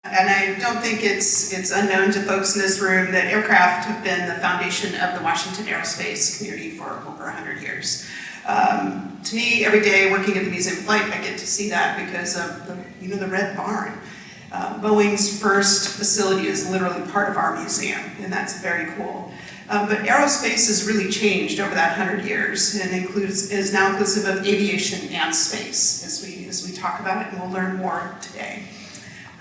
And I don't think it's unknown to folks in this room that aircraft have been the foundation of the Washington Aerospace community for over 100 years. To me, every day working at the Museum of Flight, I get to see that because of the Red Barn. Boeing's first facility is literally part of our museum, and that's very cool. But aerospace has really changed over that 100 years and is now inclusive of aviation and space as we talk about it, and we'll learn more today.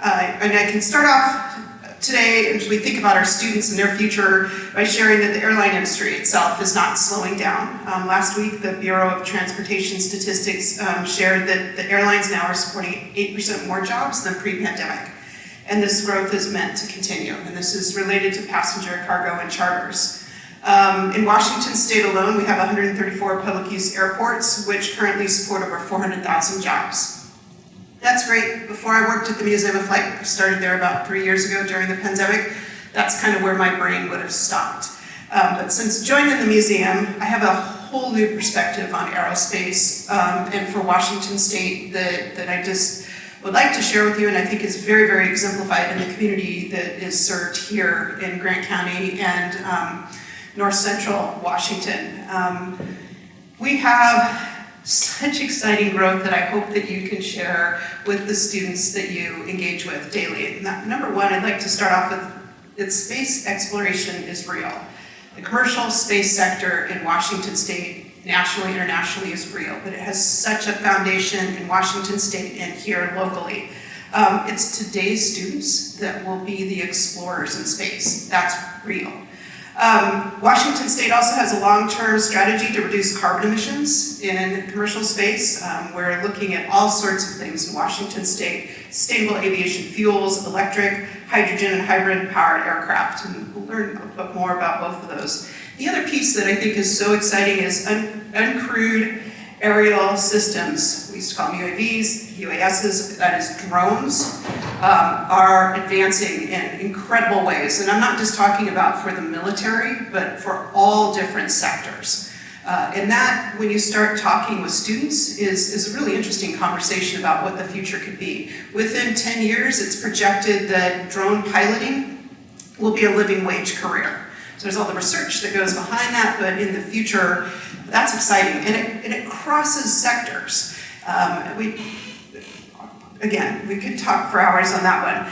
And I can start off today as we think about our students and their future by sharing that the airline industry itself is not slowing down. Last week, the Bureau of Transportation Statistics shared that the airlines now are supporting 8% more jobs than pre-pandemic. And this growth is meant to continue. And this is related to passenger, cargo, and charters. In Washington state alone, we have 134 public use airports, which currently support over 400,000 jobs. That's great. Before I worked at the Museum of Flight, I started there about 3 years ago during the pandemic. That's kind of where my brain would have stopped. But since joining the museum, I have a whole new perspective on aerospace and for Washington State that I just would like to share with you, and I think is very, very exemplified in the community that is served here in Grant County and North Central Washington. We have such exciting growth that I hope that you can share with the students that you engage with daily. Number one, I'd like to start off with that space exploration is real. The commercial space sector in Washington State, nationally, internationally, is real, but it has such a foundation in Washington State and here locally. It's today's students that will be the explorers in space. That's real. Washington State also has a long-term strategy to reduce carbon emissions in commercial space. We're looking at all sorts of things in Washington State: sustainable aviation fuels, electric, hydrogen, and hybrid-powered aircraft. And we'll learn a bit more about both of those. The other piece that I think is so exciting is uncrewed aerial systems. We used to call them UAVs, UASs, that is drones, are advancing in incredible ways. And I'm not just talking about for the military, but for all different sectors. And that, when you start talking with students, is a really interesting conversation about what the future could be. Within 10 years, it's projected that drone piloting will be a living wage career. So there's all the research that goes behind that, but in the future, that's exciting. And it crosses sectors. Again, we could talk for hours on that one.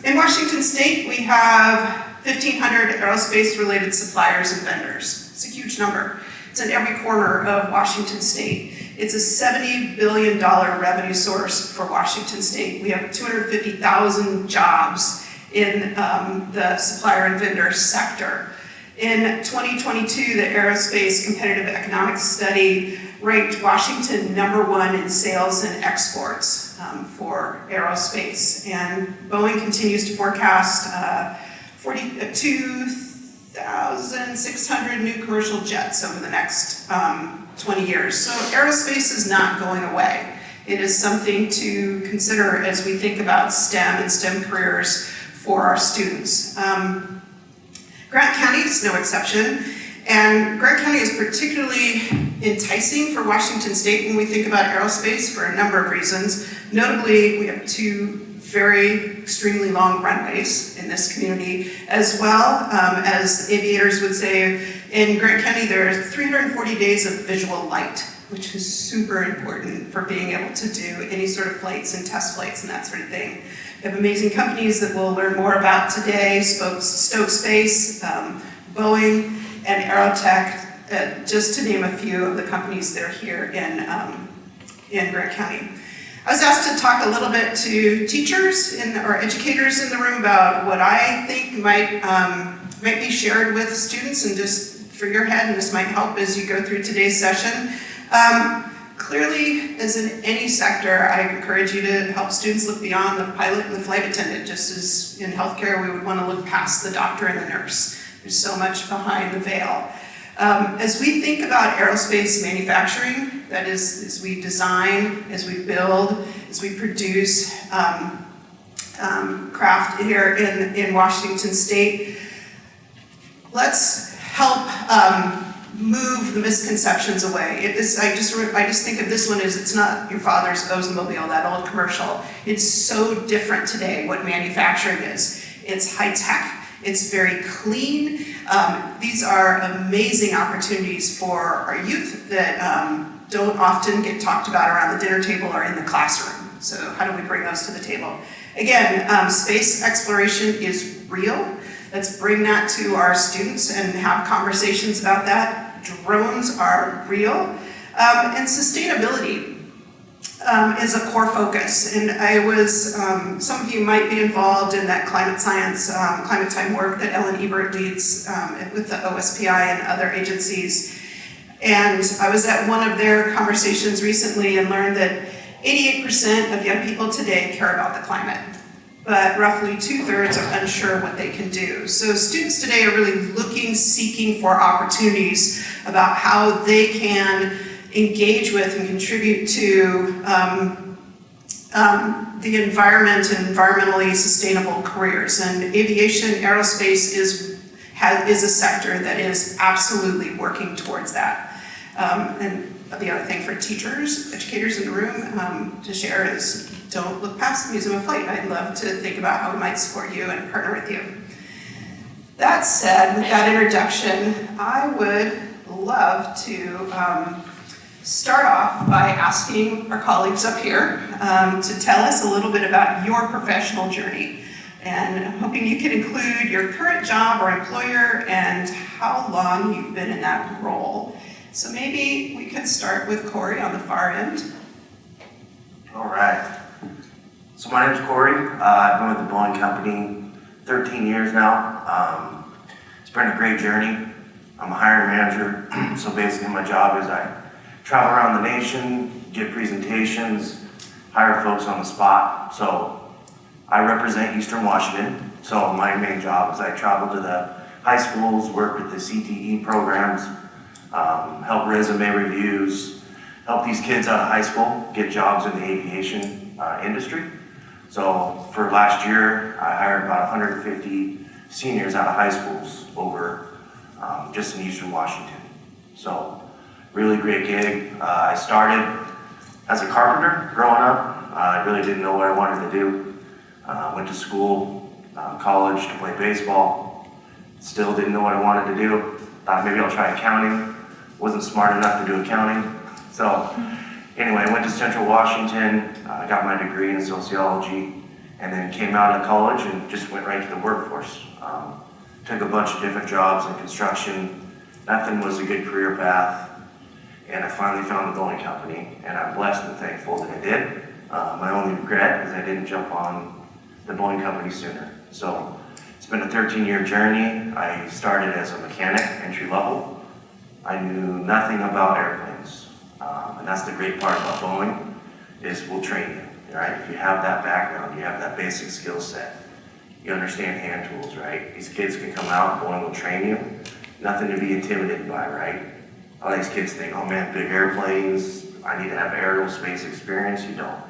In Washington State, we have 1,500 aerospace-related suppliers and vendors. It's a huge number. It's in every corner of Washington State. It's a $70 billion revenue source for Washington State. We have 250,000 jobs in the supplier and vendor sector. In 2022, the Aerospace Competitive Economics Study ranked Washington #1 in sales and exports for aerospace. And Boeing continues to forecast 42,600 new commercial jets over the next 20 years. So aerospace is not going away. It is something to consider as we think about STEM and STEM careers for our students. Grant County is no exception, and Grant County is particularly enticing for Washington State when we think about aerospace for a number of reasons. Notably, we have two very extremely long runways in this community, as well as aviators would say, in Grant County there are 340 days of visual light, which is super important for being able to do any sort of flights and test flights and that sort of thing. We have amazing companies that we'll learn more about today: Stoke Space, Boeing, and Aerotech, just to name a few of the companies that are here in Grant County. I was asked to talk a little bit to teachers or educators in the room about what I think might be shared with students, and just for your head, and this might help as you go through today's session. Clearly, as in any sector, I encourage you to help students look beyond the pilot and the flight attendant. Just as in healthcare, we would want to look past the doctor and the nurse. There's so much behind the veil. As we think about aerospace manufacturing, that is, as we design, as we build, as we produce craft here in Washington State, let's help move the misconceptions away. I just think of this one as it's not your father's Oldsmobile, that old commercial. It's so different today what manufacturing is. It's high tech. It's very clean. These are amazing opportunities for our youth that don't often get talked about around the dinner table or in the classroom. So how do we bring those to the table? Again, space exploration is real. Let's bring that to our students and have conversations about that. Drones are real. And sustainability is a core focus. And I was, some of you might be involved in that climate science, climate time work that Ellen Ebert leads with the OSPI and other agencies. And I was at one of their conversations recently and learned that 88% of young people today care about the climate, but roughly 2/3 are unsure what they can do. So students today are really looking, seeking for opportunities about how they can engage with and contribute to the environment and environmentally sustainable careers. And aviation, aerospace is a sector that is absolutely working towards that. And the other thing for teachers, educators in the room to share is don't look past the Museum of Flight. I'd love to think about how we might support you and partner with you. That said, with that introduction, I would love to start off by asking our colleagues up here to tell us a little bit about your professional journey. And I'm hoping you can include your current job or employer and how long you've been in that role. So maybe we could start with Corey on the far end. All right. So my name's Corey. I've been with the Boeing Company 13 years now. It's been a great journey. I'm a hiring manager. So basically my job is I travel around the nation, give presentations, hire folks on the spot. So I represent Eastern Washington. So my main job is I travel to the high schools, work with the CTE programs, help resume reviews, help these kids out of high school get jobs in the aviation industry. So for last year, I hired about 150 seniors out of high schools over just in Eastern Washington. So really great gig. I started as a carpenter growing up. I really didn't know what I wanted to do. Went to school, college to play baseball. Still didn't know what I wanted to do. Thought maybe I'll try accounting. Wasn't smart enough to do accounting. So anyway, I went to Central Washington, got my degree in sociology, and then came out of college and just went right to the workforce. Took a bunch of different jobs in construction. Nothing was a good career path. And I finally found the Boeing Company, and I'm blessed and thankful that I did. My only regret is I didn't jump on the Boeing Company sooner. So it's been a 13-year journey. I started as a mechanic, entry level. I knew nothing about airplanes. And that's the great part about Boeing, is we'll train you, right? If you have that background, you have that basic skill set, you understand hand tools, right? These kids can come out, Boeing will train you. Nothing to be intimidated by, right? All these kids think, oh man, big airplanes, I need to have aerospace experience. You don't.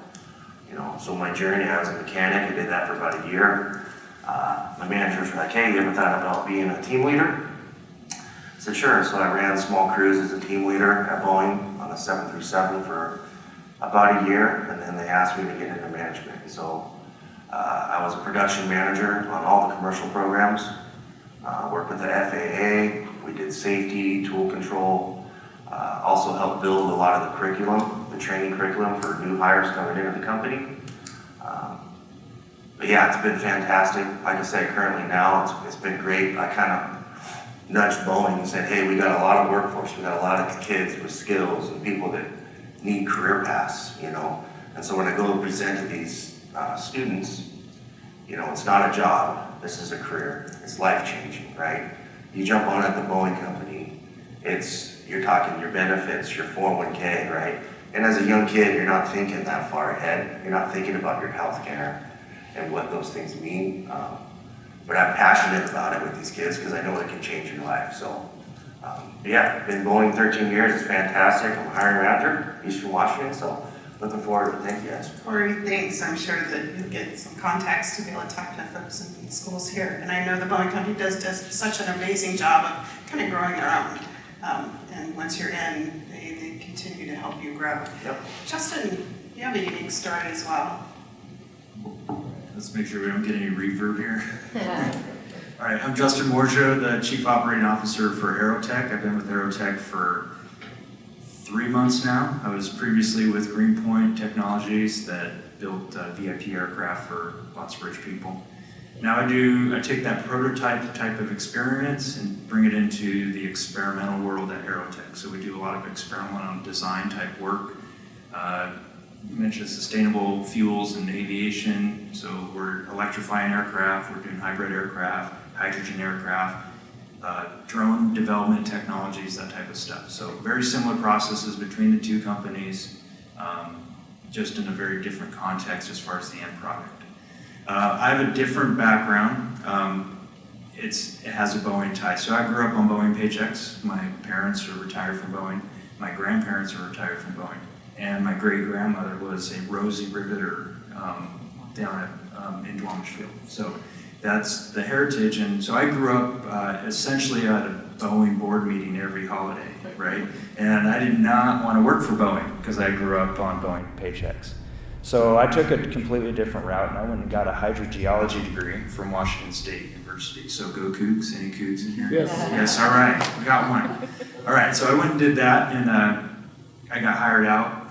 You know, so my journey as a mechanic, I did that for about a year. My managers were like, hey, you ever thought about being a team leader? I said, sure. So I ran small crews as a team leader at Boeing on the 737 for about a year, and then they asked me to get into management. And so I was a production manager on all the commercial programs, worked with the FAA, we did safety, tool control, also helped build a lot of the curriculum, the training curriculum for new hires coming into the company. But yeah, it's been fantastic. Like I said, currently now, it's been great. I kind of nudged Boeing and said, hey, we got a lot of workforce, we got a lot of kids with skills and people that need career paths, you know. And so when I go and present to these students, you know, it's not a job, this is a career. It's life-changing, right? You jump on at the Boeing Company, you're talking your benefits, your 401k, right? And as a young kid, you're not thinking that far ahead. You're not thinking about your health care and what those things mean. But I'm passionate about it with these kids because I know it can change your life. So yeah, been Boeing 13 years, it's fantastic. I'm a hiring manager, Eastern Washington, so looking forward to it. Thank you guys. Corey, thanks. I'm sure that you'll get some contacts to be able to talk to folks in schools here. And I know the Boeing Company does such an amazing job of kind of growing their own. and once you're in, they continue to help you grow. Yep. Justin, you have a unique story as well. Let's make sure we don't get any reverb here. All right, I'm Justin Morgia, the Chief Operating Officer for Aerotech. I've been with Aerotech for 3 months now. I was previously with Greenpoint Technologies that built VIP aircraft for lots of rich people. Now I take that prototype type of experience and bring it into the experimental world at Aerotech. So we do a lot of experimental design type work. You mentioned sustainable fuels and aviation, so we're electrifying aircraft, we're doing hybrid aircraft, hydrogen aircraft, drone development technologies, that type of stuff. So very similar processes between the two companies, just in a very different context as far as the end product. I have a different background. It has a Boeing tie. So I grew up on Boeing paychecks. My parents are retired from Boeing. My grandparents are retired from Boeing. And my great-grandmother was a Rosie Riveter down at, in Duwamish. So that's the heritage. And so I grew up essentially at a Boeing board meeting every holiday, right? And I did not want to work for Boeing because I grew up on Boeing paychecks. So I took a completely different route, and I went and got a hydrogeology degree from Washington State University. So go Cougs, any Cougs in here? Yes. Yes, all right, we got one. All right, so I went and did that, and I got hired out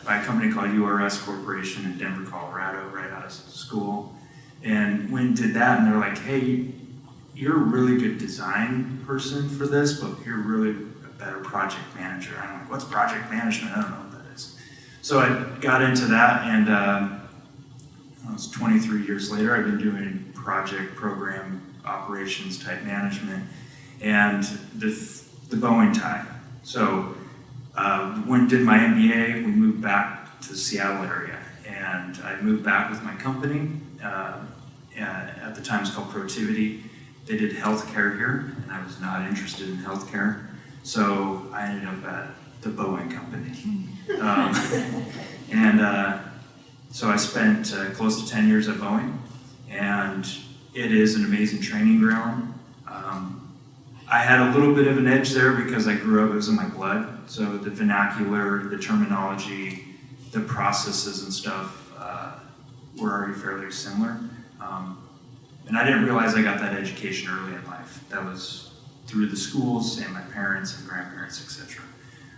by a company called URS Corporation in Denver, Colorado, right out of school. And went and did that, and they're like, hey, you're a really good design person for this, but you're really a better project manager. I'm like, what's project management? I don't know what that is. So I got into that, and it was 23 years later. I've been doing project, program, operations type management, and the Boeing tie. So when I did my MBA, we moved back to the Seattle area, and I moved back with my company. At the time, it's called Protivity. They did healthcare here, and I was not interested in healthcare, so I ended up at the Boeing company. So I spent close to 10 years at Boeing, and it is an amazing training ground. I had a little bit of an edge there because I grew up, it was in my blood, so the vernacular, the terminology, the processes and stuff were already fairly similar. And I didn't realize I got that education early in life. That was through the schools and my parents and grandparents, etc.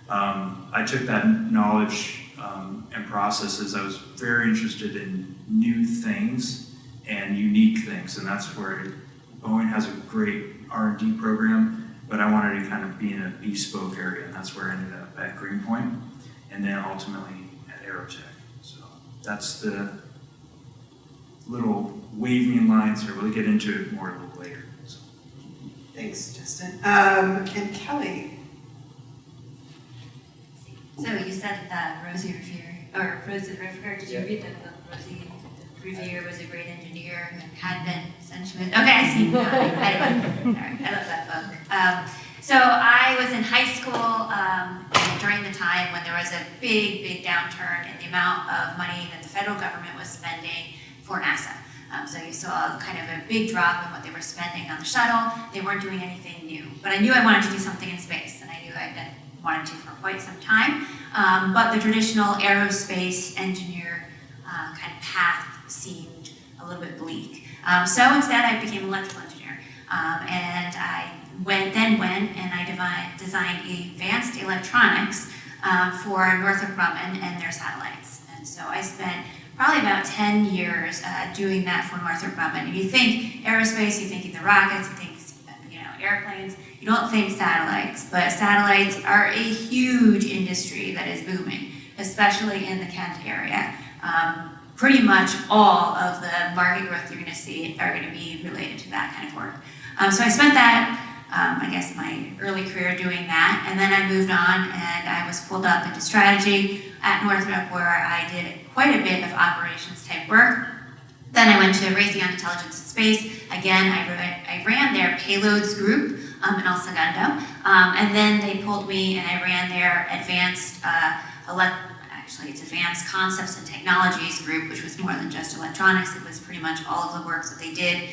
I took that knowledge and processes. I was very interested in new things and unique things, and that's where Boeing has a great R&D program, but I wanted to kind of be in a bespoke area, and that's where I ended up at Greenpoint, and then ultimately at Aerotech. So that's the little waving lines here. We'll get into it more a little later. So. Thanks, Justin. And Kelly. So you said that Rosie Riveter, did you read the book? Rosie Riveter was a great engineer and had been since she was, okay, I see. No, all right, I love that book. So I was in high school during the time when there was a big downturn in the amount of money that the federal government was spending for NASA. So you saw kind of a big drop in what they were spending on the shuttle. They weren't doing anything new. But I knew I wanted to do something in space, and I knew I wanted to for quite some time. But the traditional aerospace engineer kind of path seemed a little bit bleak. So instead I became an electrical engineer. And I went and I designed advanced electronics for Northrop Grumman and their satellites. And so I spent probably about 10 years doing that for Northrop Grumman. If you think aerospace, you think either rockets, you think airplanes, you don't think satellites, but satellites are a huge industry that is booming, especially in the Kent area. Pretty much all of the market growth you're going to see are going to be related to that kind of work. So I spent that, I guess, my early career doing that, and then I moved on and I was pulled up into strategy at Northrop, where I did quite a bit of operations type work. Then I went to Raytheon Intelligence and Space. Again, I ran their payloads group in El Segundo, and then they pulled me and I ran their advanced advanced concepts and technologies group, which was more than just electronics. It was pretty much all of the work that they did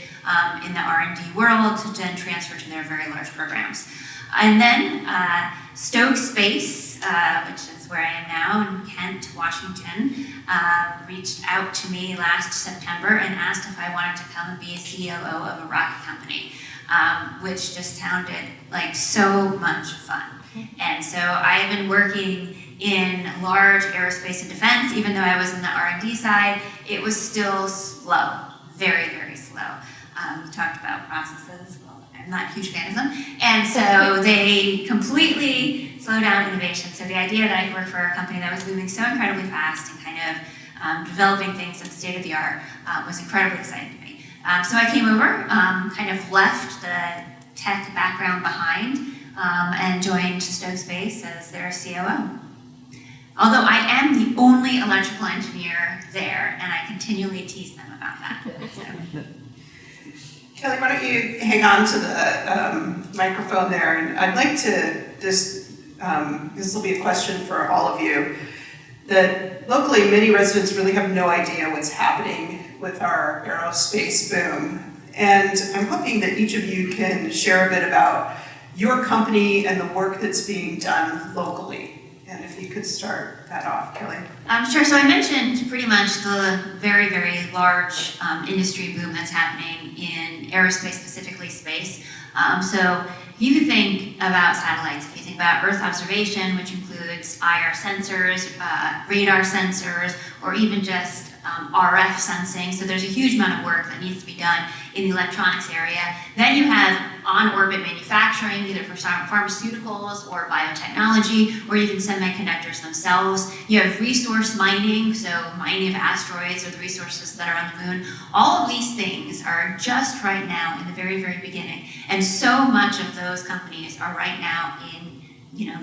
in the R&D world to then transfer to their very large programs. And then Stoke Space, which is where I am now in Kent, Washington, reached out to me last September and asked if I wanted to come and be a COO of a rocket company, which just sounded like so much fun. And so I have been working in large aerospace and defense. Even though I was in the R&D side, it was still slow, very, very slow. We talked about processes. Well, I'm not a huge fan of them. And so they completely slow down innovation. So the idea that I could work for a company that was moving so incredibly fast and kind of developing things at state of the art was incredibly exciting to me. So I came over, kind of left the tech background behind, and joined Stoke Space as their COO. Although I am the only electrical engineer there, and I continually tease them about that. So. Kelly, why don't you hang on to the microphone there, and I'd like to just, this will be a question for all of you, that locally many residents really have no idea what's happening with our aerospace boom. And I'm hoping that each of you can share a bit about your company and the work that's being done locally. And if you could start that off, Kelly. Sure, so I mentioned pretty much the very, very large industry boom that's happening in aerospace, specifically space. So you could think about satellites. If you think about Earth observation, which includes IR sensors, radar sensors, or even just RF sensing. So there's a huge amount of work that needs to be done in the electronics area. Then you have on-orbit manufacturing, either for pharmaceuticals or biotechnology, or even semiconductors themselves. You have resource mining, so mining of asteroids or the resources that are on the moon. All of these things are just right now in the very, very beginning. And so much of those companies are right now in,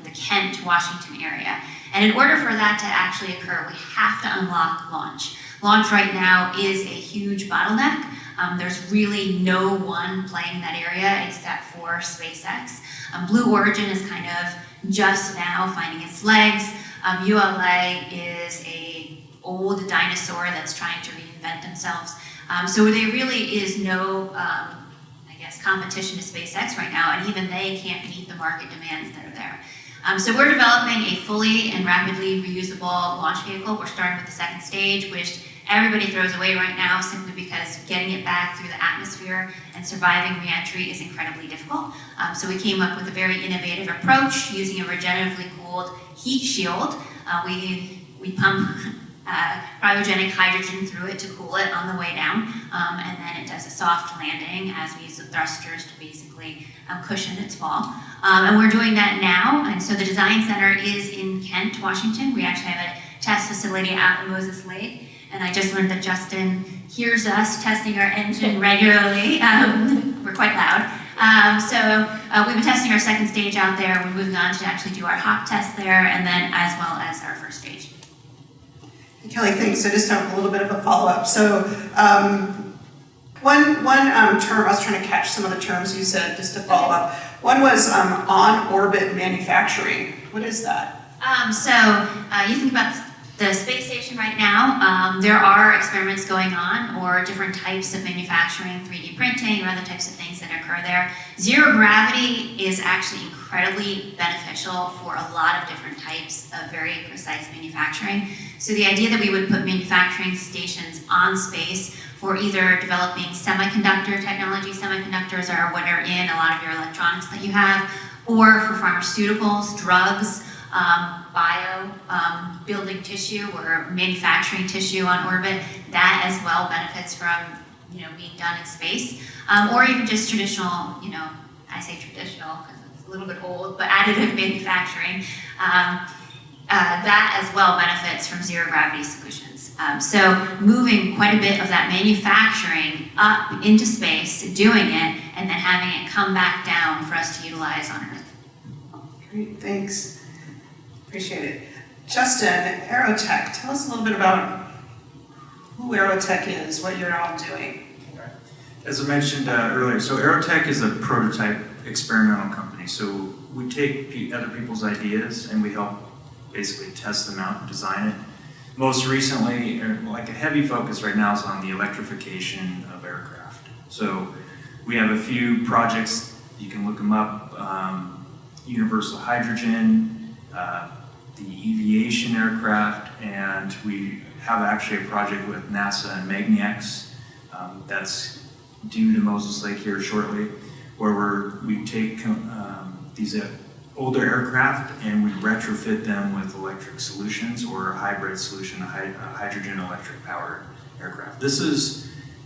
the Kent, Washington area. And in order for that to actually occur, we have to unlock launch. Launch right now is a huge bottleneck. There's really no one playing in that area except for SpaceX. Blue Origin is kind of just now finding its legs. ULA is a old dinosaur that's trying to reinvent themselves. So there really is no, competition to SpaceX right now, and even they can't meet the market demands that are there. So we're developing a fully and rapidly reusable launch vehicle. We're starting with the second stage, which everybody throws away right now simply because getting it back through the atmosphere and surviving re-entry is incredibly difficult. So we came up with a very innovative approach using a regeneratively cooled heat shield. We pump cryogenic hydrogen through it to cool it on the way down, and then it does a soft landing as we use the thrusters to basically cushion its fall. And we're doing that now, and so the design center is in Kent, Washington. We actually have a test facility out in Moses Lake, and I just learned that Justin hears us testing our engine regularly. We're quite loud. So we've been testing our second stage out there. We're moving on to actually do our hot test there, and then as well as our first stage. Kelly, thanks. I just have a little bit of a follow-up. So one term, I was trying to catch some of the terms you said just to follow up. One was on-orbit manufacturing. What is that? You think about the space station right now, there are experiments going on, or different types of manufacturing, 3D printing, or other types of things that occur there. Zero gravity is actually incredibly beneficial for a lot of different types of very precise manufacturing. So the idea that we would put manufacturing stations on space for either developing semiconductor technology, semiconductors are what are in a lot of your electronics that you have, or for pharmaceuticals, drugs, building tissue or manufacturing tissue on orbit, that as well benefits from being done in space, or even just traditional, I say traditional because it's a little bit old, but additive manufacturing, that as well benefits from zero gravity solutions. So moving quite a bit of that manufacturing up into space, doing it, and then having it come back down for us to utilize on Earth. Great, thanks. Appreciate it. Justin, Aerotech, tell us a little bit about who Aerotech is, what you're all doing. As I mentioned earlier, so Aerotech is a prototype experimental company. So we take other people's ideas and we help basically test them out and design it. Most recently, like a heavy focus right now is on the electrification of aircraft. So we have a few projects, you can look them up. universal hydrogen, the Aviation aircraft, and we have actually a project with NASA and MagniX that's due to Moses Lake here shortly, where we take these older aircraft and we retrofit them with electric solutions or a hybrid solution, a hydrogen electric powered aircraft.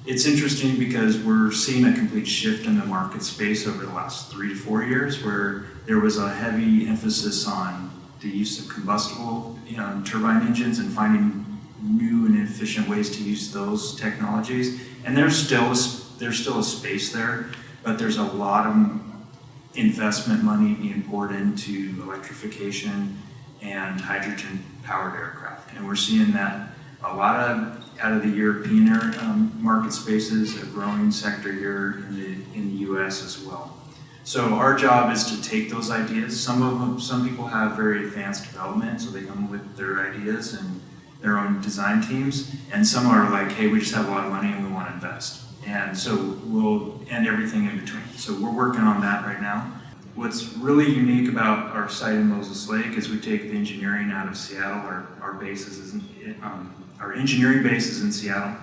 It's interesting because we're seeing a complete shift in the market space over the last 3 to 4 years, where there was a heavy emphasis on the use of combustible turbine engines and finding new and efficient ways to use those technologies. And there's still a space there, but there's a lot of investment money being poured into electrification and hydrogen powered aircraft. And we're seeing that a lot out of the European market spaces, a growing sector here in the US as well. So our job is to take those ideas. Some people have very advanced development, so they come with their ideas and their own design teams, and some are like, hey, we just have a lot of money and we want to invest. And so we'll end everything in between. So we're working on that right now. What's really unique about our site in Moses Lake is we take the engineering out of Seattle. Our engineering base is in Seattle.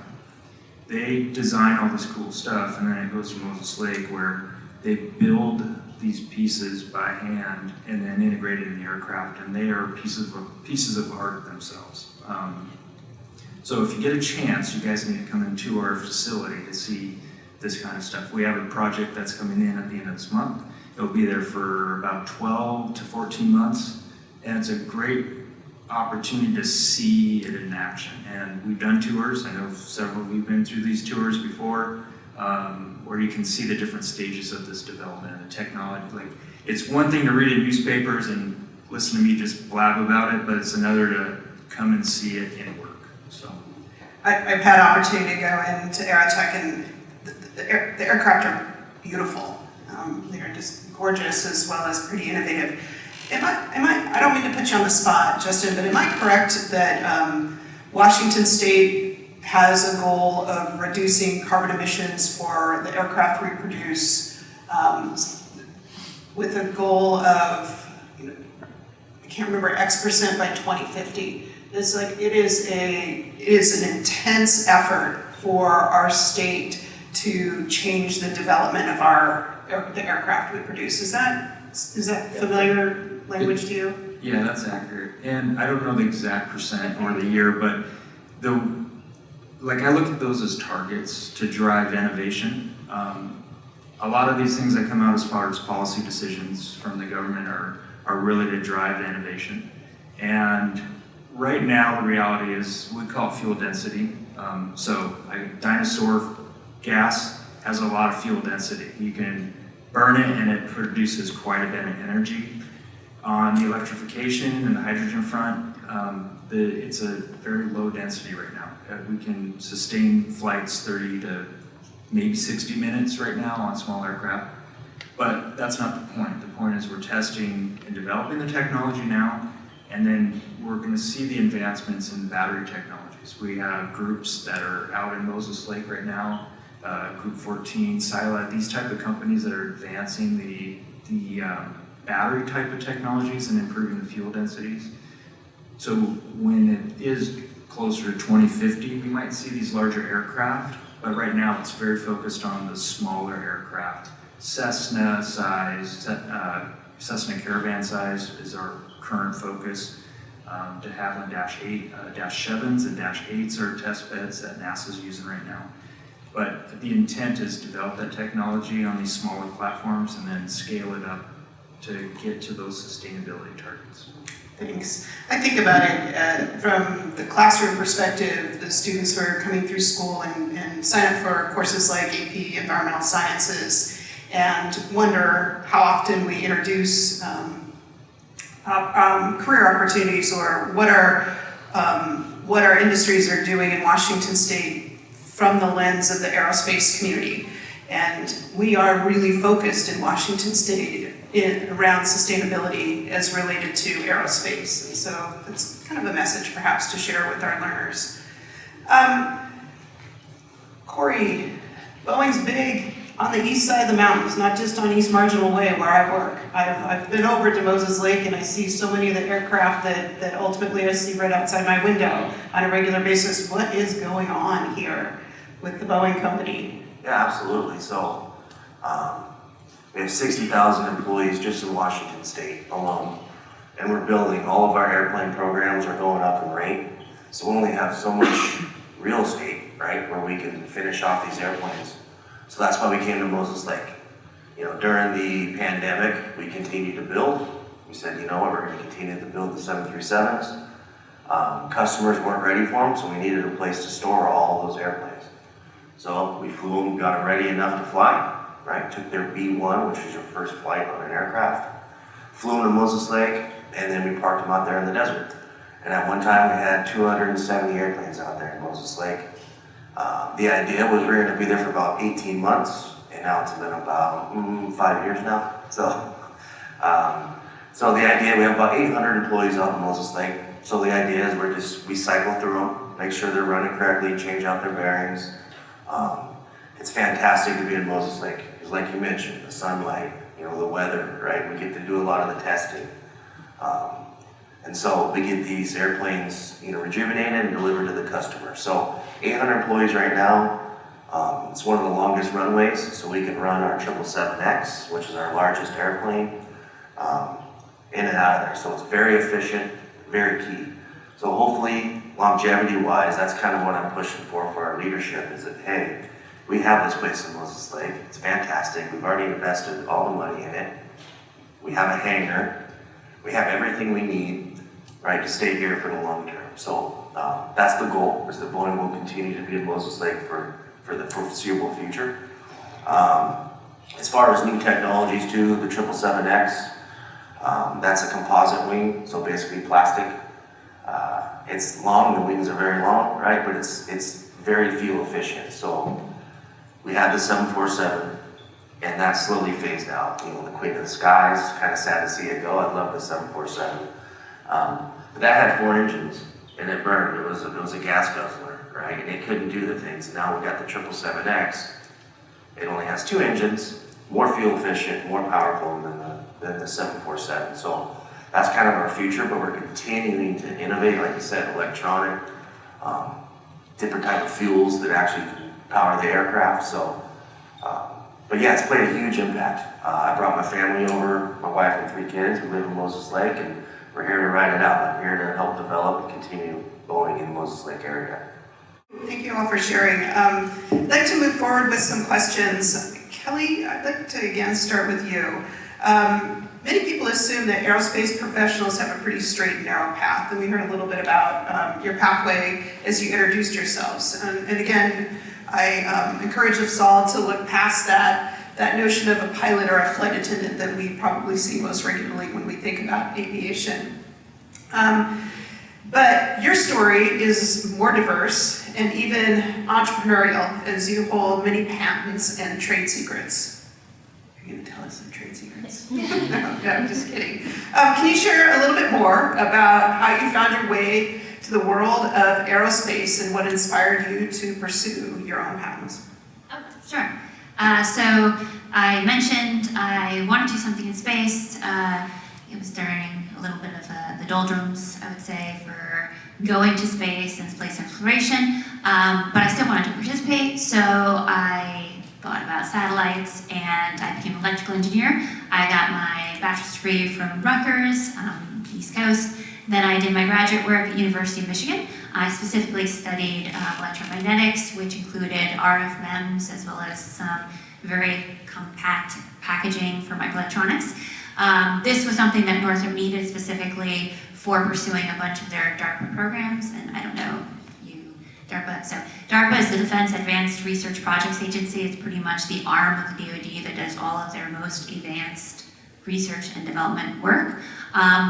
They design all this cool stuff, and then it goes to Moses Lake, where they build these pieces by hand and then integrate it in the aircraft, and they are pieces of art themselves. So if you get a chance, you guys need to come into our facility to see this kind of stuff. We have a project that's coming in at the end of this month. It'll be there for about 12 to 14 months, and it's a great opportunity to see it in action. And we've done tours. I know several of you have been through these tours before, where you can see the different stages of this development and the technology. Like, it's one thing to read in newspapers and listen to me just blab about it, but it's another to come and see it in work. So I've had opportunity to go into Aerotech, and the aircraft are beautiful. They are just gorgeous as well as pretty innovative. I don't mean to put you on the spot, Justin, but am I correct that Washington State has a goal of reducing carbon emissions for the aircraft we produce, with a goal of, I can't remember, X% by 2050? It's like, it is an intense effort for our state to change the development of the aircraft we produce. Is that familiar language to you? Yeah, that's accurate. And I don't know the exact percent or the year, but I look at those as targets to drive innovation. A lot of these things that come out as far as policy decisions from the government are really to drive innovation. And right now, the reality is we call it fuel density. Dinosaur gas has a lot of fuel density. You can burn it and it produces quite a bit of energy. On the electrification and the hydrogen front, it's a very low density right now. We can sustain flights 30 to maybe 60 minutes right now on small aircraft, but that's not the point. The point is we're testing and developing the technology now, and then we're going to see the advancements in battery technologies. We have groups that are out in Moses Lake right now, Group 14, Sila, these type of companies that are advancing the battery type of technologies and improving the fuel densities. So when it is closer to 2050, we might see these larger aircraft, but right now it's very focused on the smaller aircraft. Cessna size, Cessna Caravan size is our current focus. De Havilland -7s and -8s are test beds that NASA's using right now. But the intent is to develop that technology on these smaller platforms and then scale it up to get to those sustainability targets. Thanks. I think about it from the classroom perspective, the students who are coming through school and sign up for courses like AP Environmental Sciences, and wonder how often we introduce career opportunities, or what our industries are doing in Washington State from the lens of the aerospace community. And we are really focused in Washington State around sustainability as related to aerospace. And so it's kind of a message perhaps to share with our learners. Corey, Boeing's big. on the east side of the mountains, not just on East Marginal Way where I work. I've been over to Moses Lake and I see so many of the aircraft that ultimately I see right outside my window on a regular basis. What is going on here with the Boeing company? Yeah, absolutely. So, we have 60,000 employees just in Washington State alone. And we're building, all of our airplane programs are going up in rate. So we only have so much real estate, right, where we can finish off these airplanes. So that's why we came to Moses Lake. You know, during the pandemic, we continued to build. We said, you know what, we're going to continue to build the 737s. Customers weren't ready for them, so we needed a place to store all those airplanes. So we flew them, got them ready enough to fly, right? Took their B-1, which is your first flight on an aircraft. Flew them to Moses Lake, and then we parked them out there in the desert. And at one time, we had 270 airplanes out there in Moses Lake. The idea was we were going to be there for about 18 months, and now it's been about 5 years now. So the idea, we have about 800 employees out in Moses Lake. So the idea is we cycle through them, make sure they're running correctly, change out their bearings. It's fantastic to be in Moses Lake, because like you mentioned, the sunlight, you know, the weather, right? We get to do a lot of the testing. And so we get these airplanes, you know, rejuvenated and delivered to the customer. So 800 employees right now. It's one of the longest runways, so we can run our 777X, which is our largest airplane, in and out of there. So it's very efficient, very key. So hopefully, longevity-wise, that's kind of what I'm pushing for our leadership, is that, hey, we have this place in Moses Lake. It's fantastic. We've already invested all the money in it. We have a hangar. We have everything we need, right, to stay here for the long term. So that's the goal, is that Boeing will continue to be in Moses Lake for the foreseeable future. As far as new technologies too, the 777X, that's a composite wing, so basically plastic. It's long, the wings are very long, right, but it's very fuel efficient. So we had the 747, and that slowly phased out. You know, the Queen of the Skies, kind of sad to see it go. I love the 747. But that had 4 engines, and it burned. It was a gas guzzler, right? And it couldn't do the things. Now we got the 777X. It only has 2 engines, more fuel efficient, more powerful than the 747. So that's kind of our future, but we're continuing to innovate, like you said, electronic, different type of fuels that actually power the aircraft. So, but yeah, it's played a huge impact. I brought my family over, my wife and 3 kids. We live in Moses Lake, and we're here to ride it out. I'm here to help develop and continue Boeing in the Moses Lake area. Thank you all for sharing. I'd like to move forward with some questions. Kelly, I'd like to again start with you. Many people assume that aerospace professionals have a pretty straight and narrow path, and we heard a little bit about your pathway as you introduced yourselves. And again, I encourage us all to look past that notion of a pilot or a flight attendant that we probably see most regularly when we think about aviation. But your story is more diverse and even entrepreneurial, as you hold many patents and trade secrets. Are you going to tell us some trade secrets? No, I'm just kidding. Can you share a little bit more about how you found your way to the world of aerospace and what inspired you to pursue your own patents? Oh, sure. So I mentioned I wanted to do something in space. It was during a little bit of the doldrums, I would say, for going to space and space exploration, but I still wanted to participate, so I thought about satellites and I became an electrical engineer. I got my bachelor's degree from Rutgers, East Coast. Then I did my graduate work at University of Michigan. I specifically studied electromagnetics, which included RF MEMS, as well as some very compact packaging for microelectronics. This was something that Northrop needed specifically for pursuing a bunch of their DARPA programs, and I don't know DARPA. So DARPA is the Defense Advanced Research Projects Agency. It's pretty much the arm of the DoD that does all of their most advanced research and development work.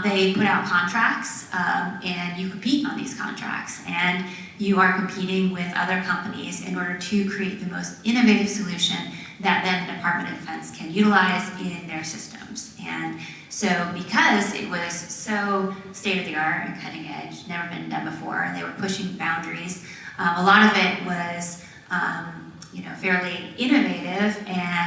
They put out contracts, and you compete on these contracts, and you are competing with other companies in order to create the most innovative solution that then the Department of Defense can utilize in their systems. And so because it was so state-of-the-art and cutting edge, never been done before, they were pushing boundaries. A lot of it was fairly innovative and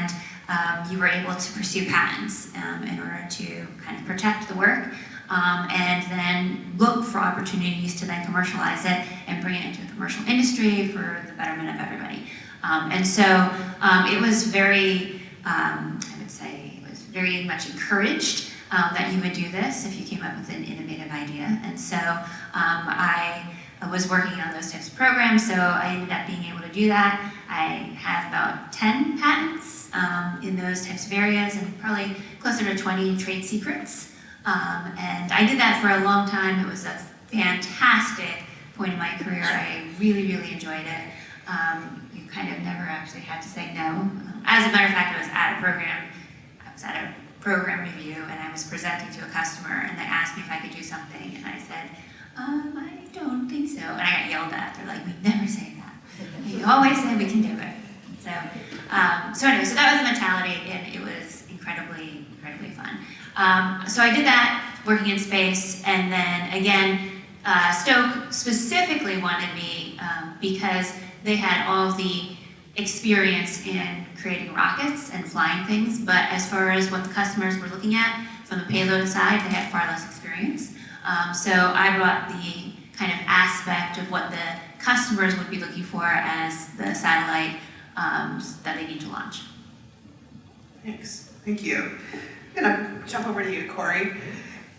were able to pursue patents in order to kind of protect the work and then look for opportunities to then commercialize it and bring it into the commercial industry for the betterment of everybody. And so it was very, I would say, it was very much encouraged that you would do this if you came up with an innovative idea. And so I was working on those types of programs, so I ended up being able to do that. I have about 10 patents in those types of areas and probably closer to 20 trade secrets. And I did that for a long time. It was a fantastic point in my career. I really, really enjoyed it. You kind of never actually had to say no. As a matter of fact, I was at a program review and I was presenting to a customer and they asked me if I could do something and I said, I don't think so. And I got yelled at. They're like, we never say that. You always say we can do it. So anyway, so that was the mentality and it was incredibly, incredibly fun. So I did that working in space and then again, Stoke specifically wanted me because they had all the experience in creating rockets and flying things, but as far as what the customers were looking at from the payload side, they had far less experience. So I brought the kind of aspect of what the customers would be looking for as the satellite that they need to launch. Thanks. Thank you. I'm going to jump over to you, Corey.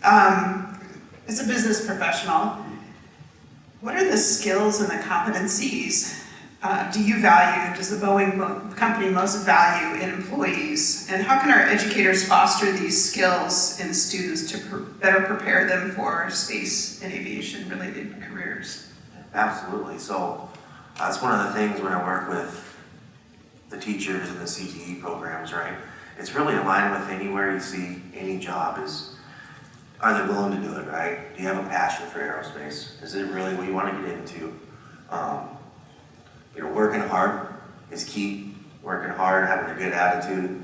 As a business professional, what are the skills and the competencies does the Boeing company most value in employees? And how can our educators foster these skills in students to better prepare them for space and aviation related careers? Absolutely. So that's one of the things when I work with the teachers in the CTE programs, right? It's really aligned with anywhere you see any job is, are they willing to do it, right? Do you have a passion for aerospace? Is it really what you want to get into? Working hard is key. Working hard, having a good attitude,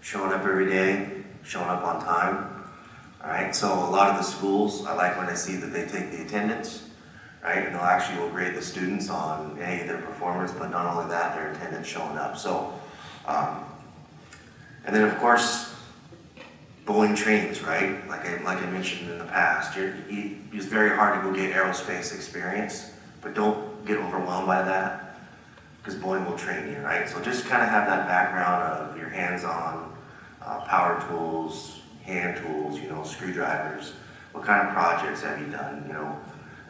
showing up every day, showing up on time. All right, so a lot of the schools, I like when I see that they take the attendance, right? And they'll actually will grade the students on their performance, but not only that, their attendance showing up. So, and then of course, Boeing trains, right? Like I mentioned in the past, it's very hard to go get aerospace experience, but don't get overwhelmed by that, because Boeing will train you, right? So just kind of have that background of your hands-on power tools, hand tools, screwdrivers. What kind of projects have you done,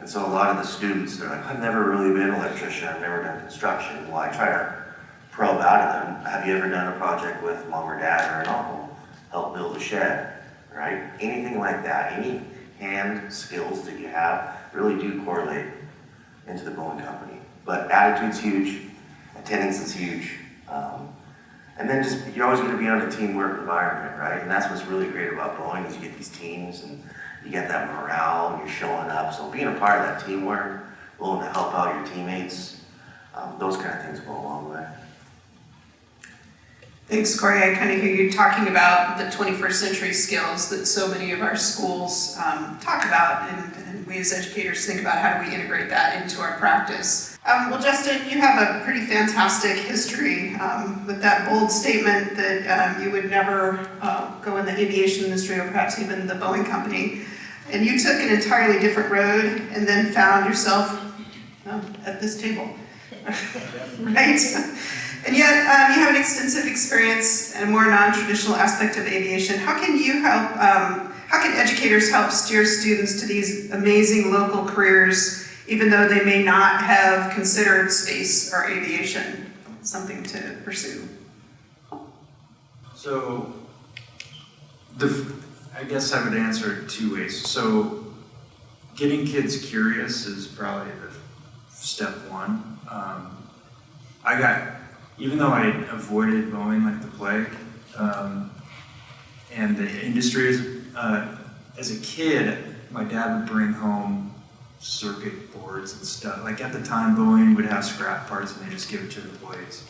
And so a lot of the students, they're like, I've never really been an electrician, I've never done construction. Well, I try to probe out of them. Have you ever done a project with mom or dad or an uncle? Help build a shed, right? Anything like that, any hand skills that you have really do correlate into the Boeing company. But attitude's huge. Attendance is huge. And then you're always going to be on a teamwork environment, right? And that's what's really great about Boeing is you get these teams and you get that morale and you're showing up. So being a part of that teamwork, willing to help out your teammates, those kind of things go a long way. Thanks, Corey. I kind of hear you talking about the 21st century skills that so many of our schools talk about, and we as educators think about how do we integrate that into our practice. Well, Justin, you have a pretty fantastic history with that bold statement that you would never go in the aviation industry or perhaps even the Boeing company. And you took an entirely different road and then found yourself at this table, right? And yet you have an extensive experience and a more non-traditional aspect of aviation. How can you help, how can educators help steer students to these amazing local careers even though they may not have considered space or aviation something to pursue? So, I guess I would answer it two ways. So, getting kids curious is probably the step one. Even though I avoided Boeing like the plague, and the industry as a kid, my dad would bring home circuit boards and stuff. Like at the time, Boeing would have scrap parts and they just give it to the employees.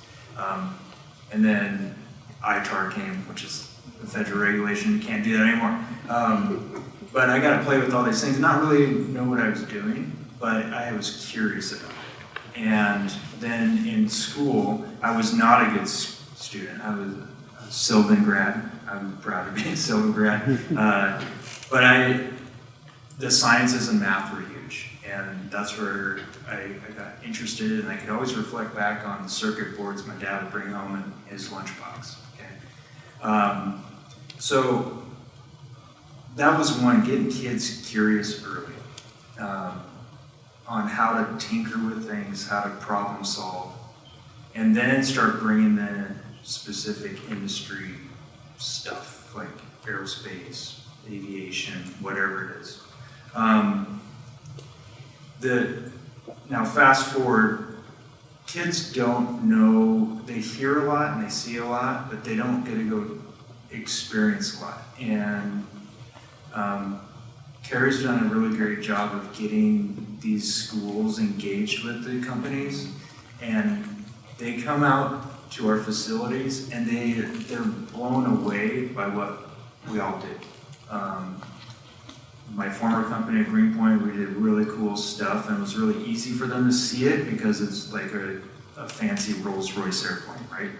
And then ITAR came, which is a federal regulation. You can't do that anymore. But I got to play with all these things, not really know what I was doing, but I was curious about it. And then in school, I was not a good student. I was Sylvan grad. I'm proud of being a Sylvan grad. But the sciences and math were huge, and that's where I got interested, and I could always reflect back on the circuit boards my dad would bring home in his lunchbox. Okay? So that was one, getting kids curious early on how to tinker with things, how to problem solve, and then start bringing in specific industry stuff like aerospace, aviation, whatever it is. Now fast forward, kids don't know, they hear a lot and they see a lot, but they don't get to go experience a lot. And Carrie's done a really great job of getting these schools engaged with the companies, and they come out to our facilities and they're blown away by what we all did. My former company at Greenpoint, we did really cool stuff, and it was really easy for them to see it because it's like a fancy Rolls-Royce airplane, right?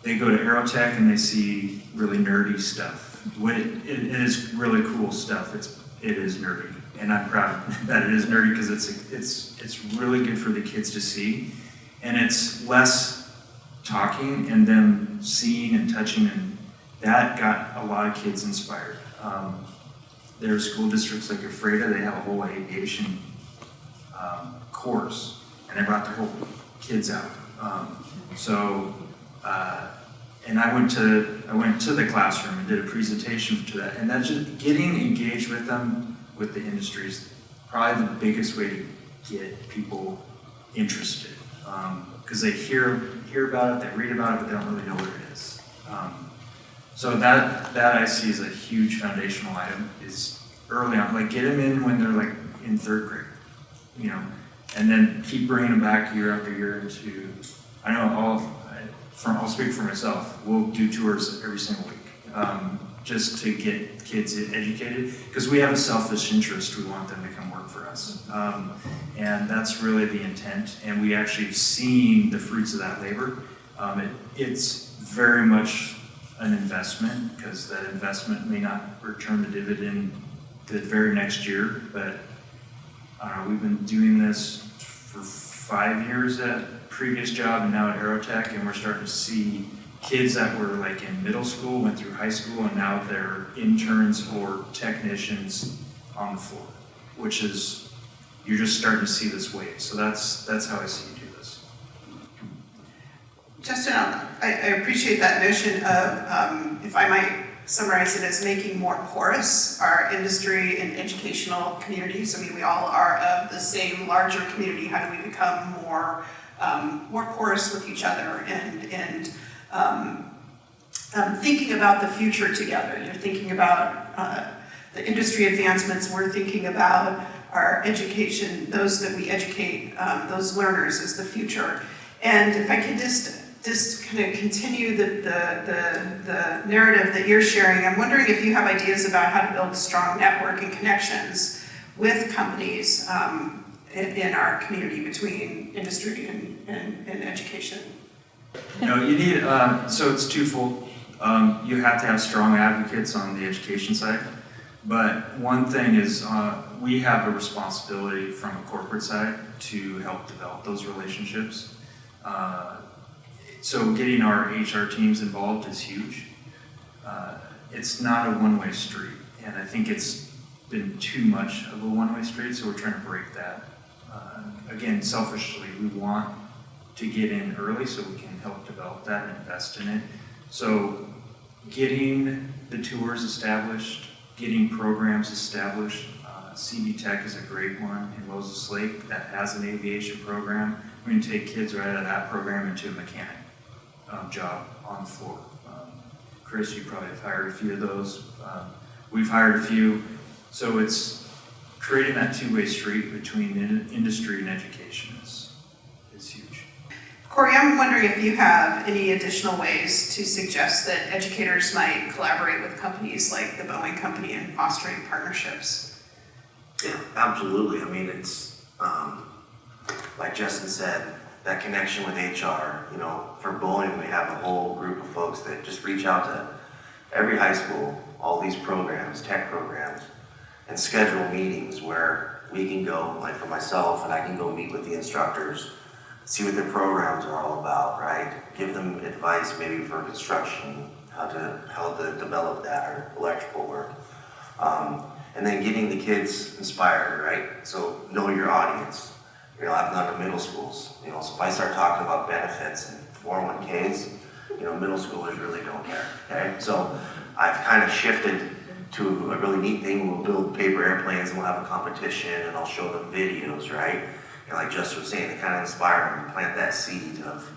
They go to Aerotech and they see really nerdy stuff. It is really cool stuff. It is nerdy, and I'm proud that it is nerdy because it's really good for the kids to see, and it's less talking and them seeing and touching, and that got a lot of kids inspired. There are school districts like Ephrata, they have a whole aviation course, and they brought their whole kids out. And I went to the classroom and did a presentation to that, and that's just getting engaged with them, with the industry is probably the biggest way to get people interested, because they hear about it, they read about it, but they don't really know what it is. So that I see as a huge foundational item is early on, like get them in when they're like in third grade, you know, and then keep bringing them back year after year into, I know I'll speak for myself, we'll do tours every single week, just to get kids educated, because we have a selfish interest, we want them to come work for us. And that's really the intent, and we actually have seen the fruits of that labor. It's very much an investment, because that investment may not return the dividend the very next year, but we've been doing this for 5 years at previous job and now at Aerotech, and we're starting to see kids that were like in middle school, went through high school, and now they're interns or technicians on the floor, which is, you're just starting to see this wave. So that's how I see you do this. Justin, I appreciate that notion of, if I might summarize it as making more porous our industry and educational communities. I mean, we all are of the same larger community. How do we become more porous with each other and thinking about the future together? You're thinking about the industry advancements. We're thinking about our education, those that we educate, those learners as the future. And if I could just kind of continue the narrative that you're sharing, I'm wondering if you have ideas about how to build strong networking connections with companies in our community between industry and education. You know, you need, so it's twofold. You have to have strong advocates on the education side, but one thing is we have a responsibility from a corporate side to help develop those relationships. So getting our HR teams involved is huge. It's not a one-way street, and I think it's been too much of a one-way street, so we're trying to break that. Again, selfishly, we want to get in early so we can help develop that and invest in it. So getting the tours established, getting programs established. CB Tech is a great one in Moses Lake that has an aviation program. We're going to take kids right out of that program into a mechanic job on the floor. Chris, you probably have hired a few of those. We've hired a few. So it's creating that two-way street between industry and education is huge. Corey, I'm wondering if you have any additional ways to suggest that educators might collaborate with companies like the Boeing Company in fostering partnerships. Yeah, absolutely. I mean, it's like Justin said, that connection with HR. You know, for bowling, we have a whole group of folks that just reach out to every high school, all these programs, tech programs, and schedule meetings where we can go, like for myself, and I can go meet with the instructors, see what their programs are all about, right? Give them advice maybe for construction, how to develop that, or electrical work. And then getting the kids inspired, right? So know your audience. You know, I've gone to middle schools, you know, so if I start talking about benefits and 401ks, you know, middle schoolers really don't care, okay? So I've kind of shifted to a really neat thing. We'll build paper airplanes and we'll have a competition and I'll show them videos, right? You know, like Justin was saying, to kind of inspire them and plant that seed of,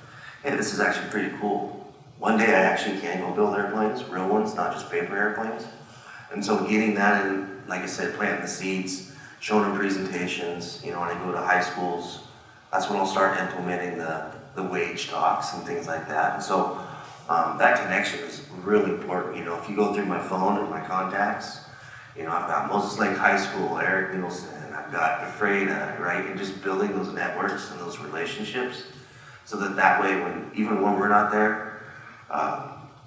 hey, this is actually pretty cool. One day I actually can go build airplanes, real ones, not just paper airplanes. And so getting that in, like I said, planting the seeds, showing them presentations, you know, when I go to high schools, that's when I'll start implementing the wage talks and things like that. And so that connection is really important. You know, if you go through my phone and my contacts, you know, I've got Moses Lake High School, Eric Nielsen, I've got Afreda, right? And just building those networks and those relationships so that way, even when we're not there,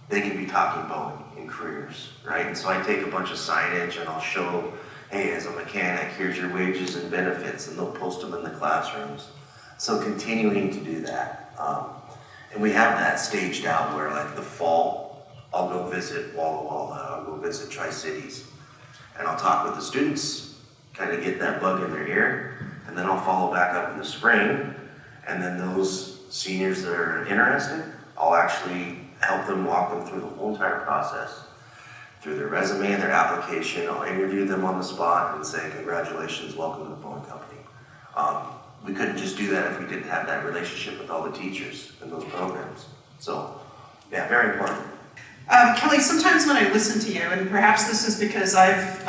they can be talking about in careers, right? And so I take a bunch of signage and I'll show, hey, as a mechanic, here's your wages and benefits, and they'll post them in the classrooms. So continuing to do that. And we have that staged out where, like, the fall, I'll go visit Walla Walla, I'll go visit Tri-Cities, and I'll talk with the students, kind of get that bug in their ear, and then I'll follow back up in the spring, and then those seniors that are interested, I'll actually help them, walk them through the whole entire process, through their resume and their application. I'll interview them on the spot and say, congratulations, welcome to the Boeing Company. We couldn't just do that if we didn't have that relationship with all the teachers in those programs. So, yeah, very important. Kelly, sometimes when I listen to you, and perhaps this is because I've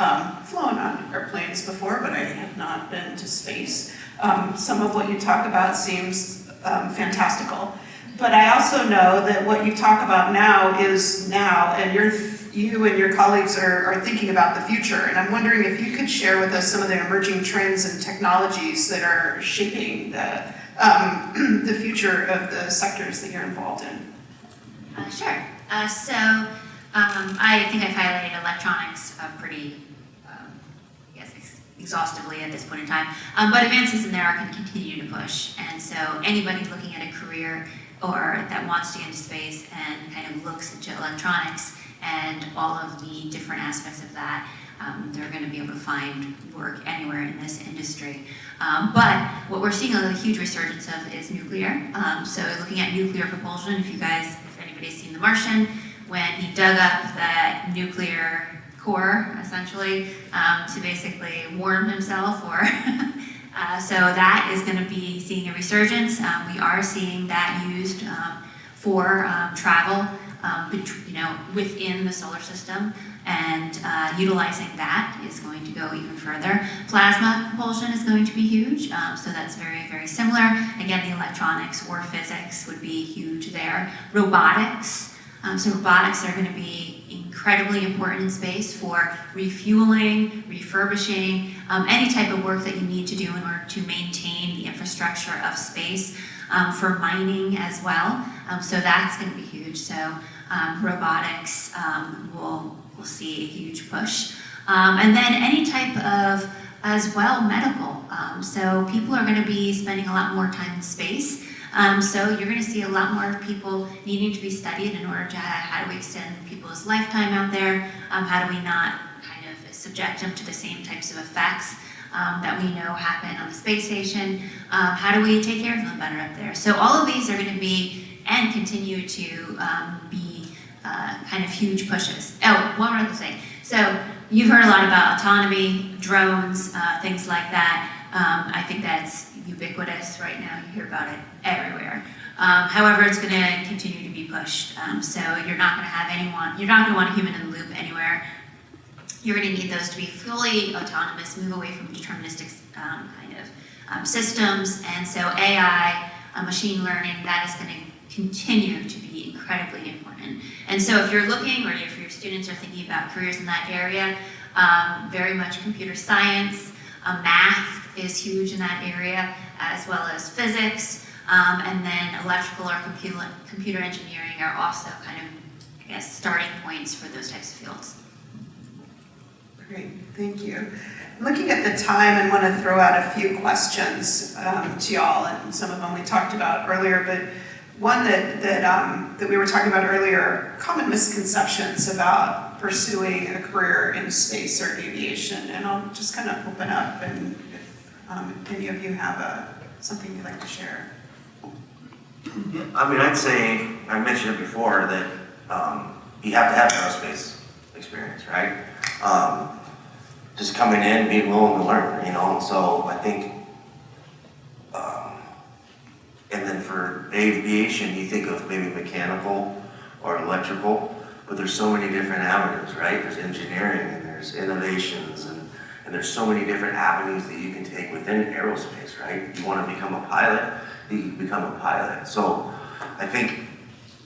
flown on airplanes before, but I have not been to space, some of what you talk about seems fantastical. But I also know that what you talk about now is now, and you and your colleagues are thinking about the future. And I'm wondering if you could share with us some of the emerging trends and technologies that are shaping the future of the sectors that you're involved in. Sure. So I think I've highlighted electronics pretty, I guess, exhaustively at this point in time. But advances in there are going to continue to push. And so anybody looking at a career or that wants to get into space and kind of looks into electronics and all of the different aspects of that, they're going to be able to find work anywhere in this industry. But what we're seeing a huge resurgence of is nuclear. So looking at nuclear propulsion, if anybody's seen The Martian, when he dug up that nuclear core, essentially, to basically warm himself, or so that is going to be seeing a resurgence. We are seeing that used for travel, within the solar system, and utilizing that is going to go even further. Plasma propulsion is going to be huge, so that's very, very similar. Again, the electronics or physics would be huge there. Robotics. So robotics are going to be incredibly important in space for refueling, refurbishing, any type of work that you need to do in order to maintain the infrastructure of space, for mining as well. So that's going to be huge. So robotics will see a huge push. And then any type of, as well, medical. So people are going to be spending a lot more time in space. So you're going to see a lot more people needing to be studied in order to how do we extend people's lifetime out there? How do we not kind of subject them to the same types of effects that we know happen on the space station? How do we take care of them better up there? So all of these are going to be and continue to be kind of huge pushes. Oh, one other thing. So you've heard a lot about autonomy, drones, things like that. I think that's ubiquitous right now. You hear about it everywhere. However, it's going to continue to be pushed. So you're not going to have anyone, you're not going to want a human in the loop anywhere. You're going to need those to be fully autonomous, move away from deterministic systems. And so AI, machine learning, that is going to continue to be incredibly important. And so if you're looking, or if your students are thinking about careers in that area, very much computer science, math is huge in that area, as well as physics, And then electrical or computer engineering are also kind of, I guess, starting points for those types of fields. Great, thank you. Looking at the time, and want to throw out a few questions to y'all, and some of them we talked about earlier, but one that we were talking about earlier, common misconceptions about pursuing a career in space or aviation, and I'll just kind of open up, and if any of you have something you'd like to share. I mean, I'd say, I mentioned it before, that you have to have aerospace experience, right? Just coming in, being willing to learn, you know, so I think, and then for aviation, you think of maybe mechanical or electrical, but there's so many different avenues, right? There's engineering, and there's innovations, and there's so many different avenues that you can take within aerospace, right? You want to become a pilot, you can become a pilot. So I think,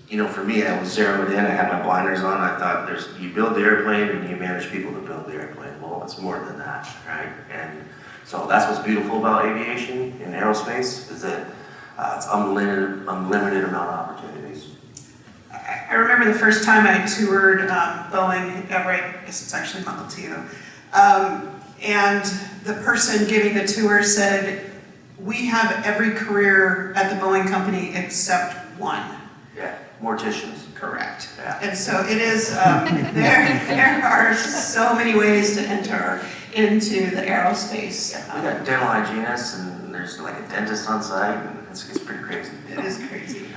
you know, for me, I was zeroed in, I had my blinders on, I thought you build the airplane and you manage people to build the airplane. Well, it's more than that, right? And so that's what's beautiful about aviation and aerospace, is that it's unlimited amount of opportunities. I remember the first time I toured Boeing, I guess it's actually Model 2, and the person giving the tour said, "We have every career at the Boeing company except one." Yeah, morticians. Correct. Yeah. And so it is, there are so many ways to enter into the aerospace. We got dental hygienists, and there's like a dentist on site, and it's pretty crazy. It is crazy.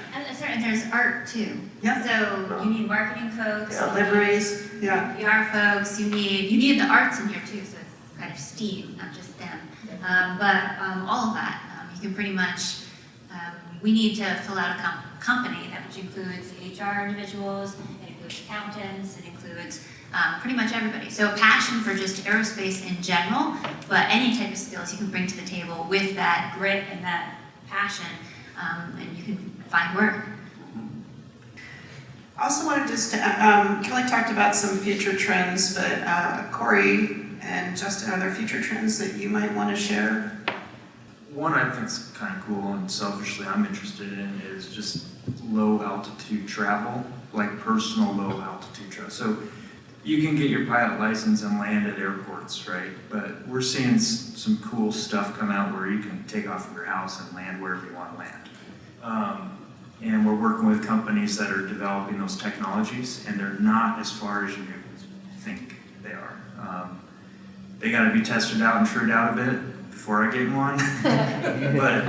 And there's art too. Yeah. So you need marketing folks, Yeah. Deliveries, yeah. PR folks, you need the arts in here too, so it's kind of STEAM, not just STEM. But all of that, you can pretty much, we need to fill out a company that which includes HR individuals, it includes accountants, it includes pretty much everybody. So passion for just aerospace in general, but any type of skills you can bring to the table with that grit and that passion, and you can find work. I also wanted just to, Kelly talked about some future trends, but Corey and Justin, are there future trends that you might want to share? One I think is kind of cool and selfishly I'm interested in is just low altitude travel, like personal low altitude travel. So you can get your pilot license and land at airports, right? But we're seeing some cool stuff come out where you can take off from your house and land wherever you want to land. And we're working with companies that are developing those technologies, and they're not as far as you think they are. They got to be tested out and trued out a bit before I get one. But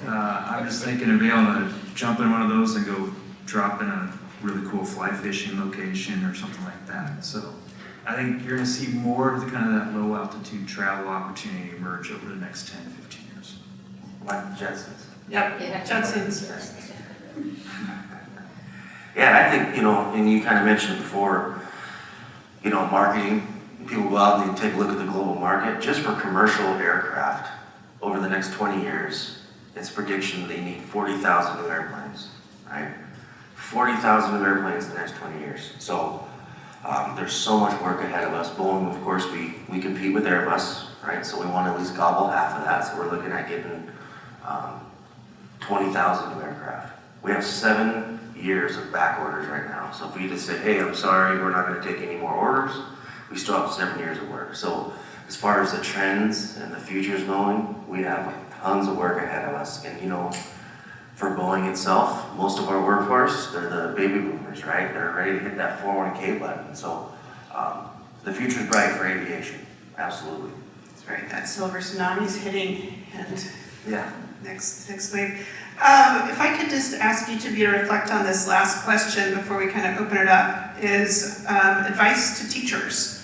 I'm just thinking of being able to jump in one of those and go drop in a really cool fly fishing location or something like that. So I think you're going to see more of the kind of that low altitude travel opportunity emerge over the next 10, 15 years. Like the Jetsons. Yep, Yeah. Judson's. Yeah, and I think, you know, and you kind of mentioned before, you know, marketing. People go out and they take a look at the global market. Just for commercial aircraft, over the next 20 years, it's prediction they need 40,000 new airplanes, right? 40,000 new airplanes in the next 20 years. So there's so much work ahead of us. Boeing, of course, we compete with Airbus, right? So we want to at least gobble half of that. So we're looking at getting 20,000 new aircraft. We have 7 years of back orders right now. So if we just say, hey, I'm sorry, we're not going to take any more orders, we still have 7 years of work. So as far as the trends and the future's going, we have tons of work ahead of us. And you know, for Boeing itself, most of our workforce, they're the baby boomers, right? They're ready to hit that 401k button. So the future's bright for aviation, absolutely. That's right, that silver tsunami's hitting, and Yeah. next wave. If I could just ask each of you to reflect on this last question before we kind of open it up, is advice to teachers.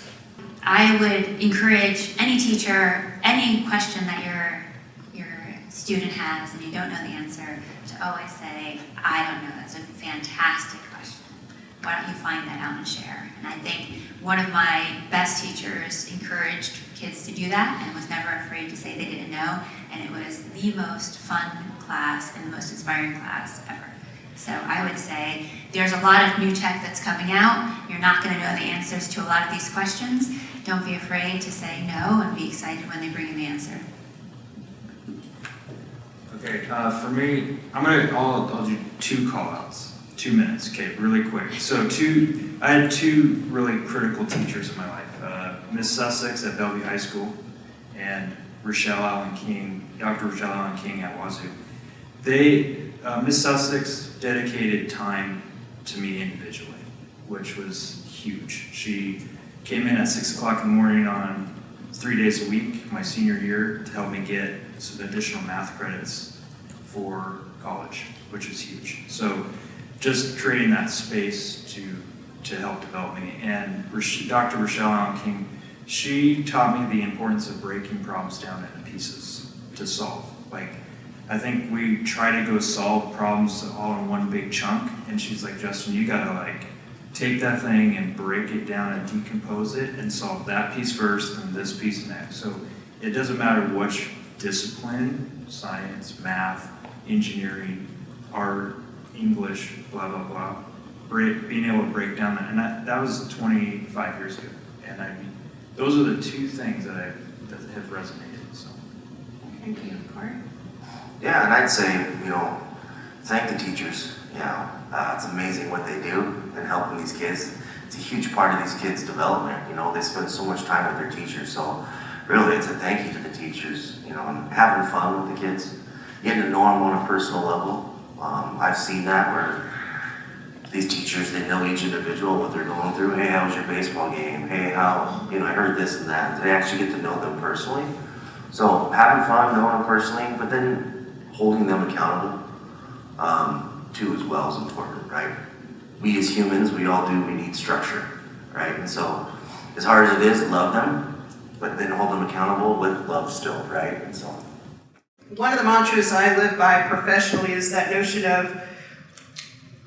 I would encourage any teacher, any question that your student has and you don't know the answer, to always say, I don't know, that's a fantastic question. Why don't you find that out and share? And I think one of my best teachers encouraged kids to do that and was never afraid to say they didn't know, and it was the most fun class and the most inspiring class ever. So I would say there's a lot of new tech that's coming out. You're not going to know the answers to a lot of these questions. Don't be afraid to say no and be excited when they bring in the answer. Okay, for me, I'll do 2 call-outs, 2 minutes, okay, really quick. So I had 2 really critical teachers in my life, Miss Sussex at Bellevue High School and Rochelle Allen King, Dr. Rochelle Allen King at Wazoo. Miss Sussex dedicated time to me individually, which was huge. She came in at 6 o'clock in the morning on 3 days a week, my senior year, to help me get some additional math credits for college, which was huge. So just creating that space to help develop me. And Dr. Rochelle Allen King, she taught me the importance of breaking problems down into pieces to solve. Like, I think we try to go solve problems all in one big chunk, and she's like, Justin, you gotta like take that thing and break it down and decompose it and solve that piece first and this piece next. So it doesn't matter which discipline, science, math, engineering, art, English, blah, blah, blah, being able to break down that. And that was 25 years ago. And I mean, those are the 2 things that have resonated. So. Thank you, Corey. Yeah, and I'd say, thank the teachers. It's amazing what they do in helping these kids. It's a huge part of these kids' development. They spend so much time with their teachers. So really, it's a thank you to the teachers, and having fun with the kids, getting to know them on a personal level. I've seen that where these teachers, they know each individual, what they're going through. Hey, how was your baseball game? Hey, how, I heard this and that. They actually get to know them personally. So having fun, knowing them personally, but then holding them accountable too as well is important, right? We as humans, we need structure, right? And so as hard as it is, love them, but then hold them accountable with love still, right? And so. One of the mantras I live by professionally is that notion of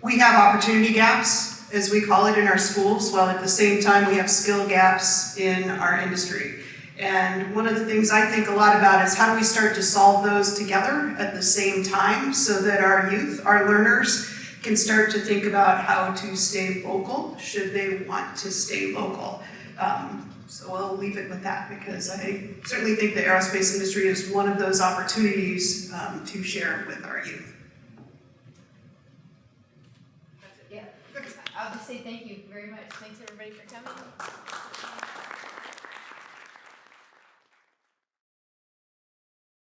we have opportunity gaps, as we call it in our schools, while at the same time we have skill gaps in our industry. And one of the things I think a lot about is how do we start to solve those together at the same time so that our youth, our learners, can start to think about how to stay local should they want to stay local. So I'll leave it with that because I certainly think the aerospace industry is one of those opportunities to share with our youth. Yeah, I'll just say thank you very much. Thanks everybody for coming.